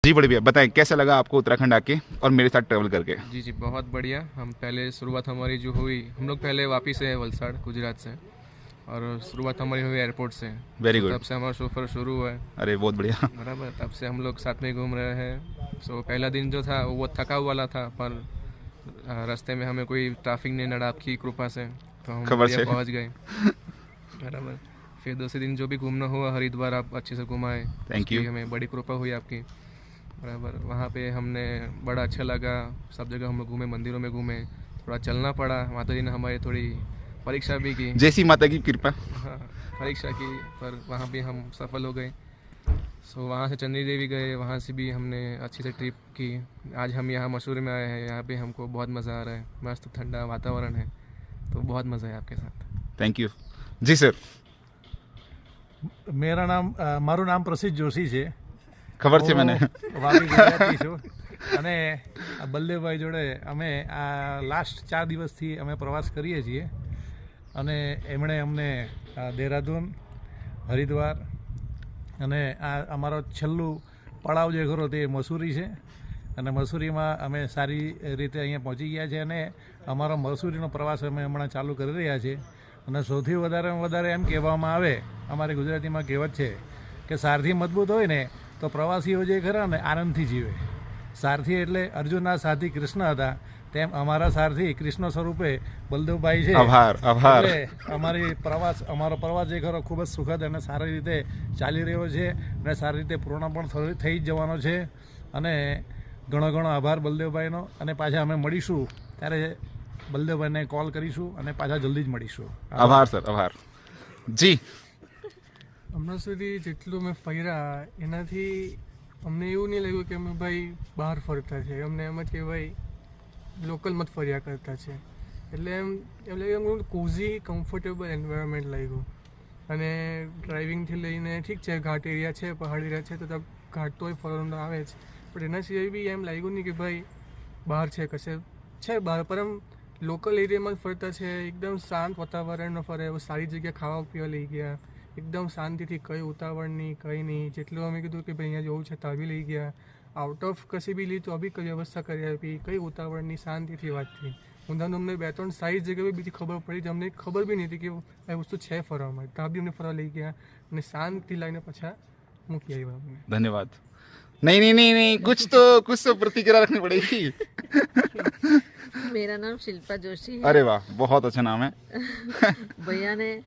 जी बड़ी भैया बताएं कैसा लगा आपको उत्तराखंड आके और मेरे साथ ट्रैवल करके। जी जी बहुत बढ़िया। हम पहले शुरुआत हमारी जो हुई, हम लोग पहले वापस से वलसाड़ गुजरात से, और शुरुआत हमारी हुई एयरपोर्ट से। वेरी तो गुड। तब से हमारा सफ़र शुरू हुआ है। अरे बहुत बढ़िया। बराबर, तब से हम लोग साथ में घूम रहे हैं। सो पहला दिन जो था वो थका हुआ वाला था, पर रास्ते में हमें कोई ट्रैफिक नहीं नड़ा आपकी कृपा से, तो हम खबर बढ़िया से पहुंच गए। बराबर। फिर दूसरे दिन जो भी घूमना हुआ हरिद्वार आप अच्छे से घुमाए, थैंक यू। हमें बड़ी कृपा हुई आपकी। बराबर, वहाँ पे हमने बड़ा अच्छा लगा। सब जगह हम लोग घूमे, मंदिरों में घूमे, थोड़ा चलना पड़ा। माता जी ने हमारी थोड़ी परीक्षा भी की। जैसी माता की कृपा। हाँ, परीक्षा की, पर वहाँ भी हम सफल हो गए। सो वहाँ से चंदी देवी गए, वहाँ से भी हमने अच्छी से ट्रिप की। आज हम यहाँ मसूरी में आए हैं, यहाँ पे हमको बहुत मज़ा आ रहा है। मस्त ठंडा वातावरण है, तो बहुत मज़ा है आपके साथ। Thank you. जी सर। મારું નામ પ્રસિદ્ધ જોશી છે। ખબર છે હું મને। વાપી ગુજરાતી છું અને આ બલદેવભાઈ જોડે અમે આ લાસ્ટ 4 દિવસથી અમે પ્રવાસ કરીએ છીએ અને એમણે અમને દેહરાદૂન, હરિદ્વાર અને આ અમારો છેલ્લું પડાવ જે ખરો તે મસૂરી છે અને મસૂરીમાં અમે સારી રીતે અહીંયા પહોંચી ગયા છે અને અમારો મસૂરીનો પ્રવાસ અમે હમણાં ચાલુ કરી રહ્યા છીએ। અને સૌથી વધારે એમ કહેવામાં આવે, અમારી ગુજરાતીમાં કહેવત છે કે સારથી મજબૂત હોય ને તો પ્રવાસીઓ જે ખરા ને આનંદથી જીવે। સારથી એટલે અર્જુનના સારથી કૃષ્ણ હતા, તેમ અમારા સારથી કૃષ્ણ સ્વરૂપે બલદેવભાઈ છે। આભાર આભાર। એટલે અમારો પ્રવાસ જે ખરો ખૂબ જ સુખદ અને સારી રીતે ચાલી રહ્યો છે અને સારી રીતે પૂર્ણ પણ થઈ જ જવાનો છે। અને ઘણો ઘણો આભાર બલદેવભાઈનો। અને પાછા અમે મળીશું ત્યારે બલદેવભાઈને કોલ કરીશું અને પાછા જલ્દી જ મળીશું। આભાર સર, આભાર। જી હમણાં સુધી જેટલું મેં ફર્યા એનાથી અમને એવું નહીં લાગ્યું કે અમે ભાઈ બહાર ફરતા છે। અમને એમ જ કે ભાઈ લોકલમાં જ ફર્યા કરતા છે। એટલે એમ લાગ્યું કોઝી કમ્ફર્ટેબલ એન્વાયરમેન્ટ લાગ્યું। અને ડ્રાઇવિંગથી લઈને ઠીક છે, ઘાટ એરિયા છે, પહાડ એરિયા છે, તો ત્યાં ઘાટ તોય ફરવાનું આવે જ, પણ એના સિવાય બી એમ લાગ્યું નહીં કે ભાઈ બહાર છે, કશે છે બહાર, પર એમ લોકલ એરિયામાં જ ફરતા છે। એકદમ શાંત વાતાવરણનો ફરે, સારી જગ્યા ખાવા પીવા લઈ ગયા, એકદમ શાંતિથી, કંઈ ઉતાવળ નહીં, કંઈ નહીં। જેટલું અમે કીધું કે ભાઈ અહીંયા જવું છે ત્યાં બી લઈ ગયા, આઉટ ઓફ કશે બી લી તો બી કઈ વ્યવસ્થા કરી આપી, કંઈ ઉતાવળ નહીં, શાંતિથી વાત થઈ। ઊંધાનું અમને 2-3 સારી જગ્યાએ બીજી ખબર પડી જ, અમને ખબર બી નહીં હતી કે આ વસ્તુ છે ફરવા માટે, ત્યાં બી અમને ફરવા લઈ ગયા અને શાંતિ લાવીને પાછા મૂકી આવ્યા અમને। धन्यवाद। नहीं नहीं नहीं नहीं, कुछ तो प्रतिक्रिया रखनी पड़ेगी। मेरा नाम शिल्पा जोशी है। अरे वाह, बहुत अच्छा नाम है। भैया ने